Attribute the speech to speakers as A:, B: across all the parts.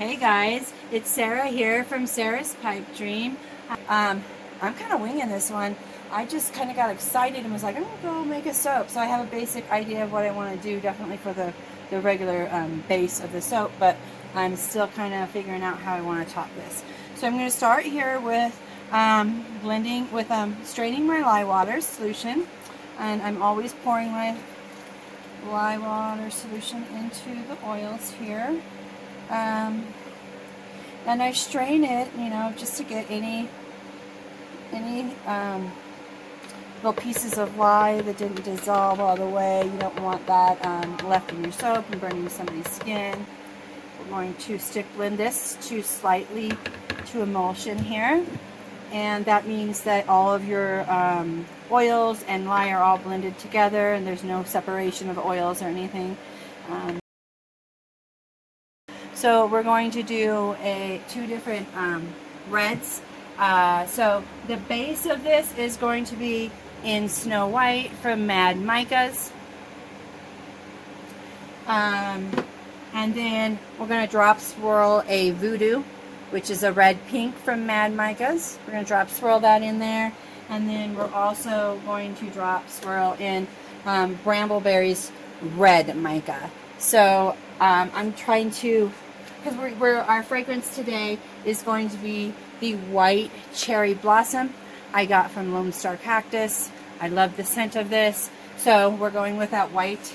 A: Hey guys, it's Sarah here from Sarah's Pipe Dream. I'm kind of winging this one. I just kind of got excited and was like, I'm going to go make a soap. So I have a basic idea of what I want to do, definitely for the regular base of the soap, but I'm still kind of figuring out how I want to top this. So I'm going to start here with straining my lye water solution. And I'm always pouring my lye water solution into the oils here. And I strain it, just to get any little pieces of lye that didn't dissolve all the way. You don't want that left in your soap and burning somebody's skin. We're going to stick blend this slightly to emulsion here. And that means that all of your oils and lye are all blended together and there's no separation of oils or anything. So we're going to do two different reds. So the base of this is going to be in Snow White from Mad Micas. And then we're going to drop swirl a Voodoo, which is a red pink from Mad Micas. We're going to drop swirl that in there. And then we're also going to drop swirl in Brambleberry's red mica. So I'm trying to, because our fragrance today is going to be the white cherry blossom I got from Lone Star Cactus. I love the scent of this. So we're going with that white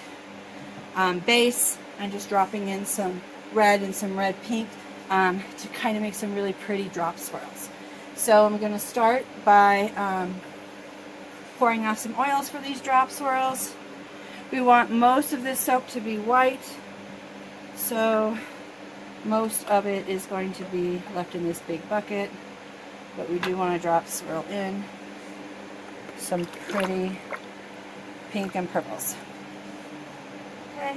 A: base and just dropping in some red and some red pink to kind of make some really pretty drop swirls. So I'm going to start by pouring off some oils for these drop swirls. We want most of this soap to be white, so most of it is going to be left in this big bucket, but we do want to drop swirl in some pretty pink and purples. Okay.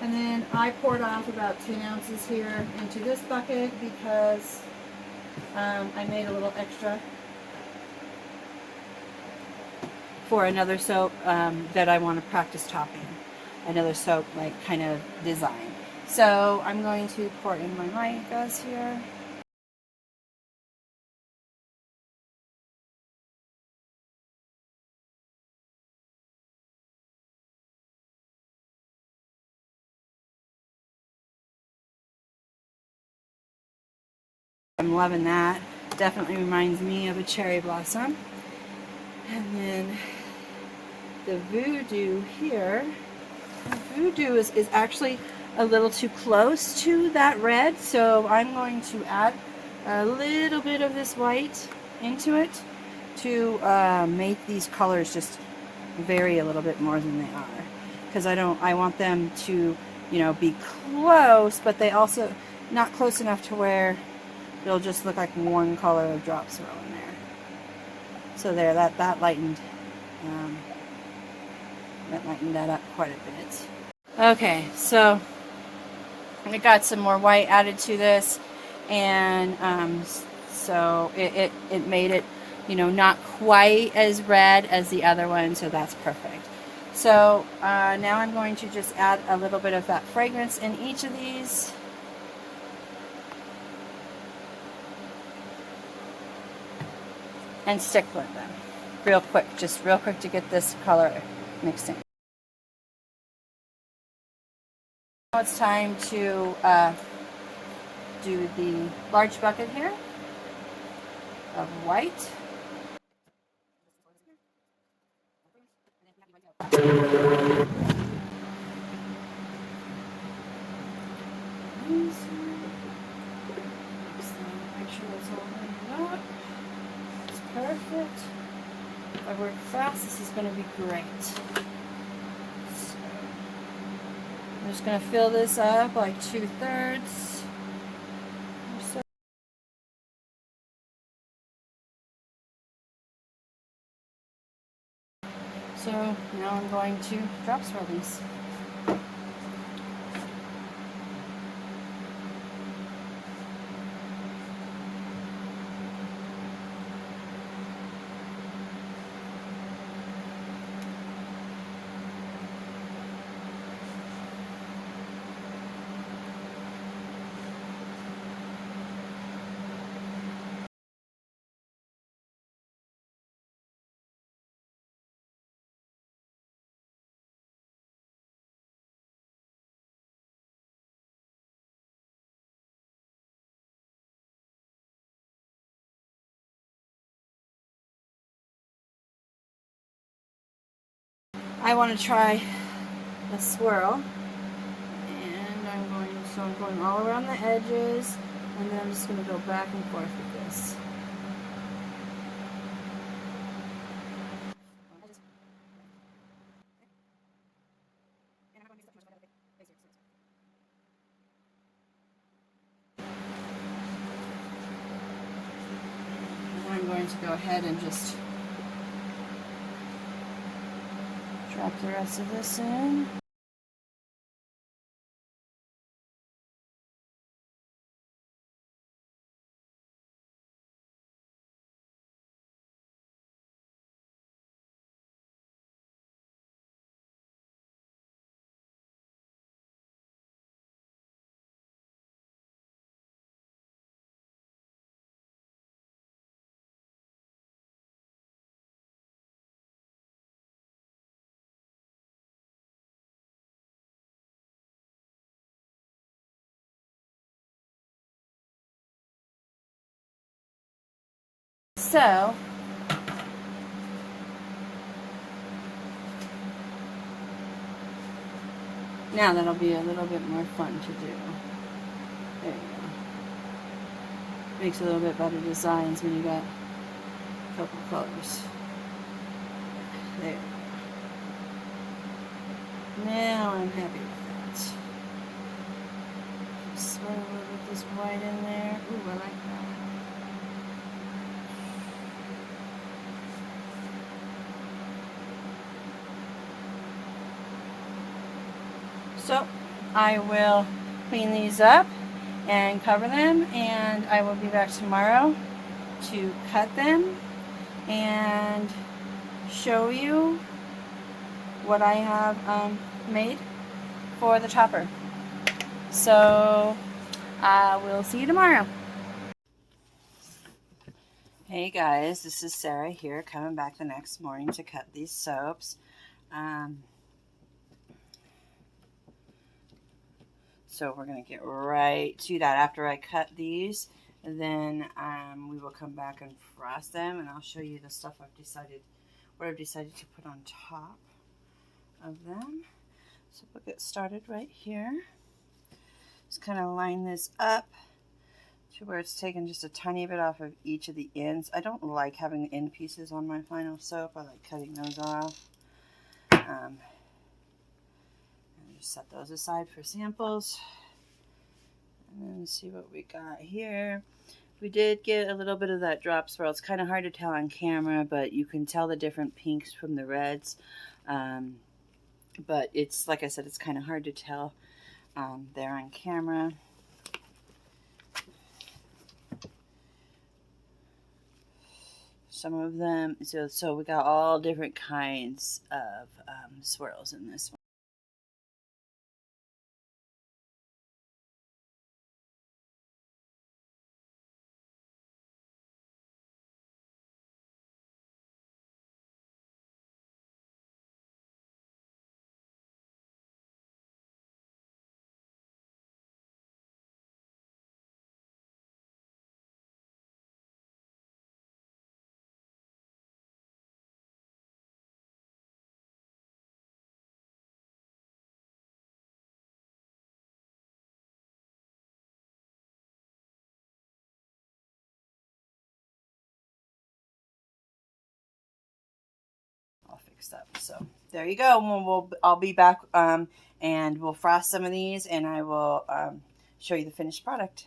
A: And then I poured off about 10 ounces here into this bucket because I made a little extra for another soap that I want to practice topping. Another soap like kind of design. So I'm going to pour in my micas here. I'm loving that. Definitely reminds me of a cherry blossom. And then the Voodoo here. The Voodoo is actually a little too close to that red, so I'm going to add a little bit of this white into it to make these colors just vary a little bit more than they are. Because I want them to, be close, but they also not close enough to where it'll just look like one color of drop swirl in there. So there, that lightened that up quite a bit. Okay, so I got some more white added to this, and so it made it, not quite as red as the other one, so that's perfect. So now I'm going to just add a little bit of that fragrance in each of these. And stick blend them real quick, just real quick to get this color mixed in. Now it's time to do the large bucket here of white. Make sure it's all lined up. It's perfect. If I work fast, this is going to be great. So, I'm just going to fill this up like 2/3. So now I'm going to drop swirl these. I want to try a swirl, and I'm going all around the edges, and then I'm just going to go back and forth with this. And I'm going to go ahead and just drop the rest of this in. So, now that'll be a little bit more fun to do. There you go. Makes a little bit better designs when you got a couple colors. There. Now I'm happy with that. Just swirl a little bit this white in there. Ooh, I like that. So I will clean these up and cover them, and I will be back tomorrow to cut them and show you what I have made for the topper. So I will see you tomorrow. Hey guys, this is Sarah here, coming back the next morning to cut these soaps. So we're going to get right to that. After I cut these, then we will come back and frost them, and I'll show you the stuff what I've decided to put on top of them. So we'll get started right here. Just kind of line this up to where it's taken just a tiny bit off of each of the ends. I don't like having the end pieces on my final soap. I like cutting those off. And just set those aside for samples. And then see what we got here. We did get a little bit of that drop swirl. It's kind of hard to tell on camera, but you can tell the different pinks from the reds. But it's, like I said, it's kind of hard to tell there on camera. Some of them, so we got all different kinds of swirls in this one. All fixed up. So there you go. I'll be back and we'll frost some of these, and I will show you the finished product.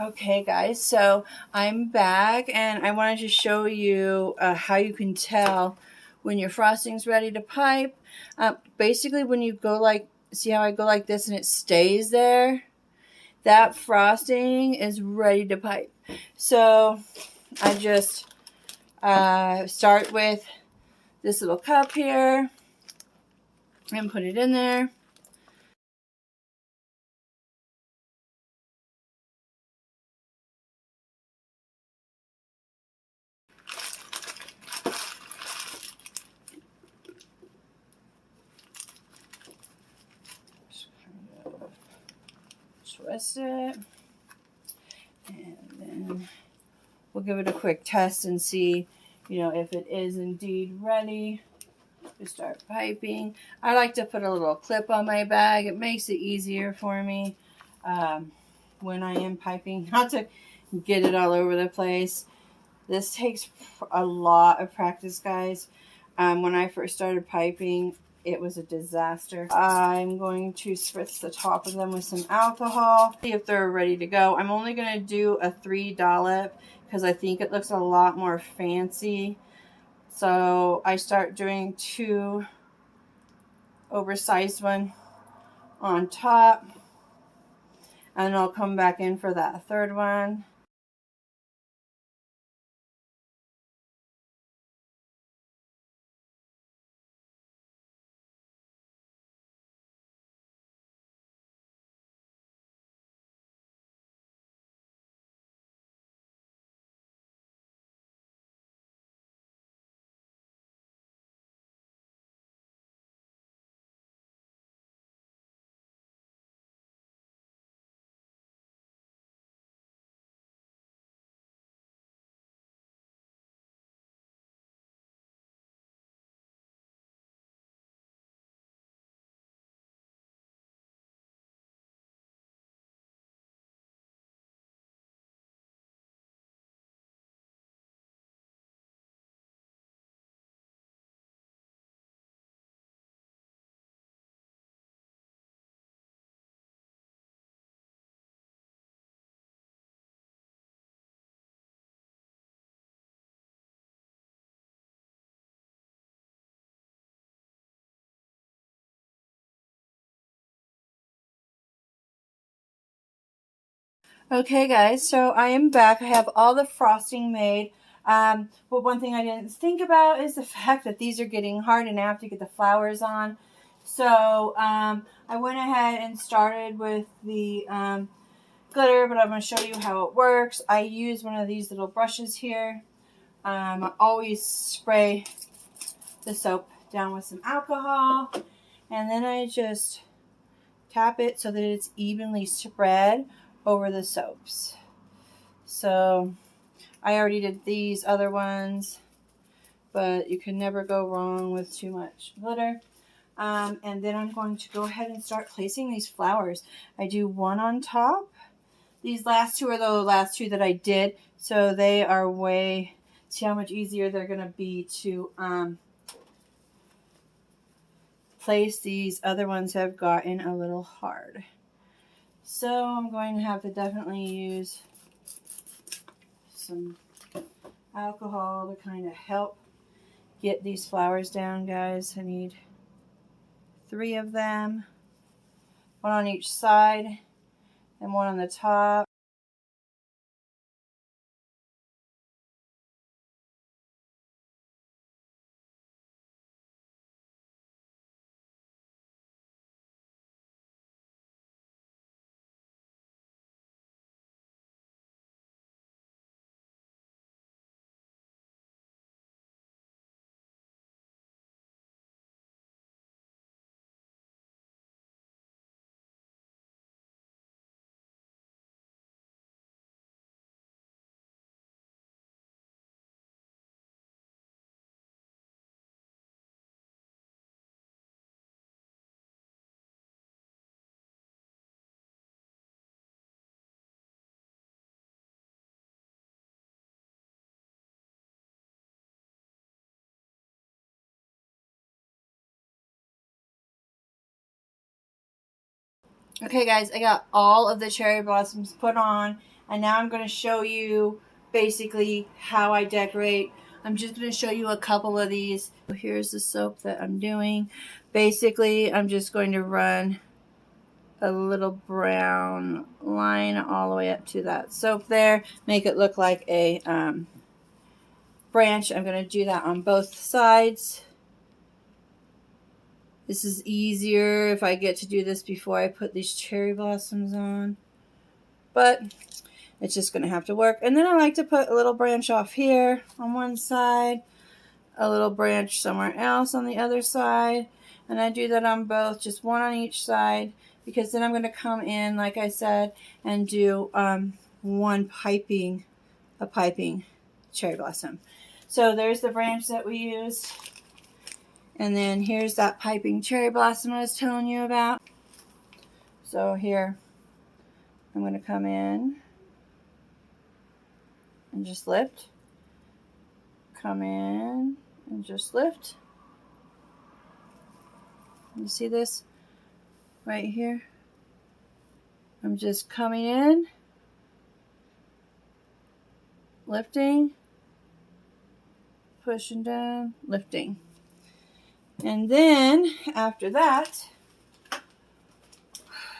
A: Okay guys, so I'm back, and I wanted to show you how you can tell when your frosting's ready to pipe. Basically, when you go like, see how I go like this and it stays there? That frosting is ready to pipe. So I just start with this little cup here and put it in there. Just kind of twist it, and then we'll give it a quick test and see you know, if it is indeed ready to start piping. I like to put a little clip on my bag. It makes it easier for me when I am piping, not to get it all over the place. This takes a lot of practice, guys. When I first started piping, it was a disaster. I'm going to spritz the top of them with some alcohol, see if they're ready to go. I'm only going to do a 3 dollop because I think it looks a lot more fancy. So I start doing 2 oversized one on top, and I'll come back in for that third one. Okay, guys, so I am back. I have all the frosting made. But one thing I didn't think about is the fact that these are getting hard and I have to get the flowers on. So I went ahead and started with the glitter, but I'm going to show you how it works. I use one of these little brushes here. I always spray the soap down with some alcohol, and then I just tap it so that it's evenly spread over the soaps. So I already did these other ones, but you can never go wrong with too much glitter. And then I'm going to go ahead and start placing these flowers. I do one on top. These last 2 are the last 2 that I did, so they are way, see how much easier they're going to be to place. These other ones have gotten a little hard. So I'm going to have to definitely use some alcohol to kind of help get these flowers down, guys. I need 3 of them, 1 on each side and 1 on the top. Okay, guys, I got all of the cherry blossoms put on, and now I'm going to show you basically how I decorate. I'm just going to show you a couple of these. Here's the soap that I'm doing. Basically, I'm just going to run a little brown line all the way up to that soap there. Make it look like a branch. I'm going to do that on both sides. This is easier if I get to do this before I put these cherry blossoms on. But it's just going to have to work. And then I like to put a little branch off here on one side, a little branch somewhere else on the other side. And I do that on both, just 1 on each side, because then I'm going to come in, like I said, and do a piping cherry blossom. So there's the branch that we used. And then here's that piping cherry blossom I was telling you about. So here, I'm going to come in and just lift. Come in and just lift. You see this right here? I'm just coming in, lifting, pushing down, lifting. And then after that,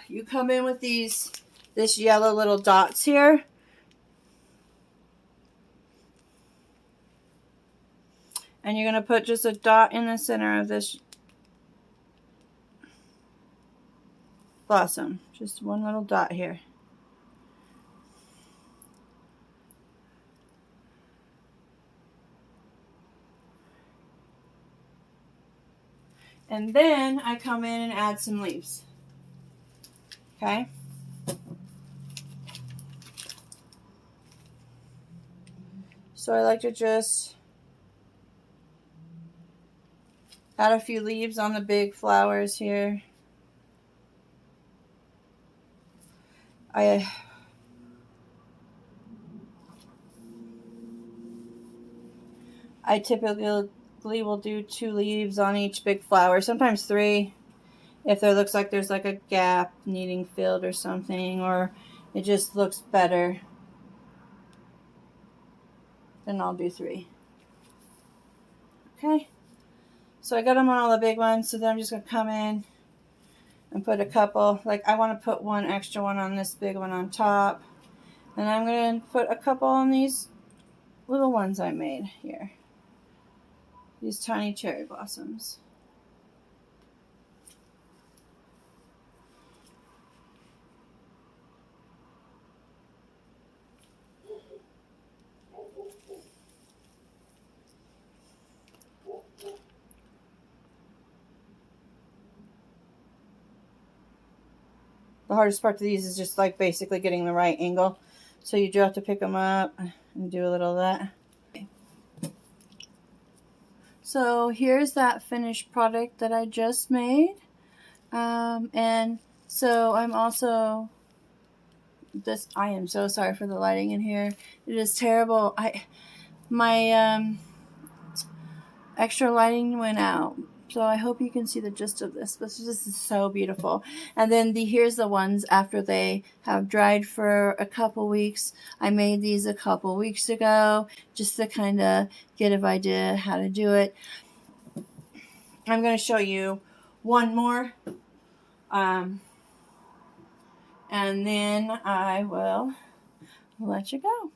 A: you come in with this yellow little dots here. And you're going to put just a dot in the center of this blossom. Just one little dot here. And then I come in and add some leaves. Okay? So I like to just add a few leaves on the big flowers here. I typically will do 2 leaves on each big flower, sometimes 3 if there looks like there's like a gap needing filled or something, or it just looks better. Then I'll do 3. Okay, so I got them on all the big ones, so then I'm just going to come in and put a couple, like I want to put one extra one on this big one on top, and I'm going to put a couple on these little ones I made here, these tiny cherry blossoms. The hardest part of these is just like basically getting the right angle. So you do have to pick them up and do a little of that. So here's that finished product that I just made. And so I'm also, I am so sorry for the lighting in here. It is terrible. My extra lighting went out. So I hope you can see the gist of this. This is so beautiful. And then here's the ones after they have dried for a couple weeks. I made these a couple weeks ago just to kind of get an idea how to do it. I'm going to show you one more. And then I will let you go.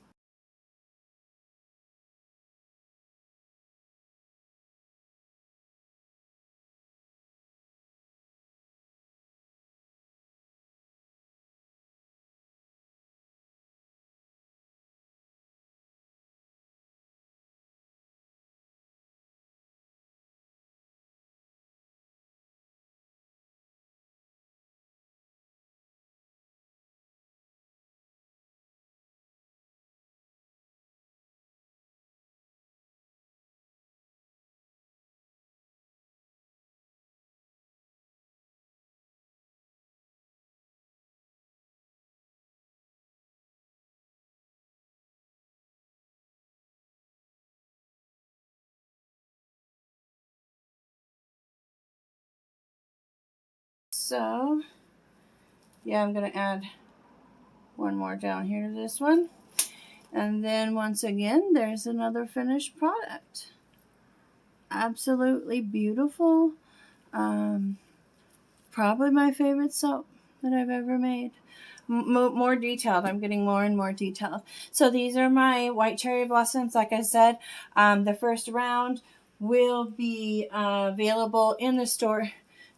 A: So, yeah, I'm going to add one more down here to this one. And then once again, there's another finished product. Absolutely beautiful. Probably my favorite soap that I've ever made. More detailed. I'm getting more and more detailed. So these are my white cherry blossoms. Like I said, the first round will be available in the store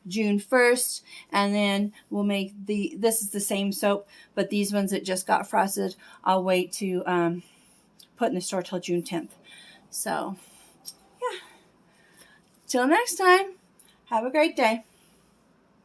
A: June 1st, and then we'll make this is the same soap, but these ones that just got frosted, I'll wait to put in the store till June 10th. So, yeah. Till next time, have a great day.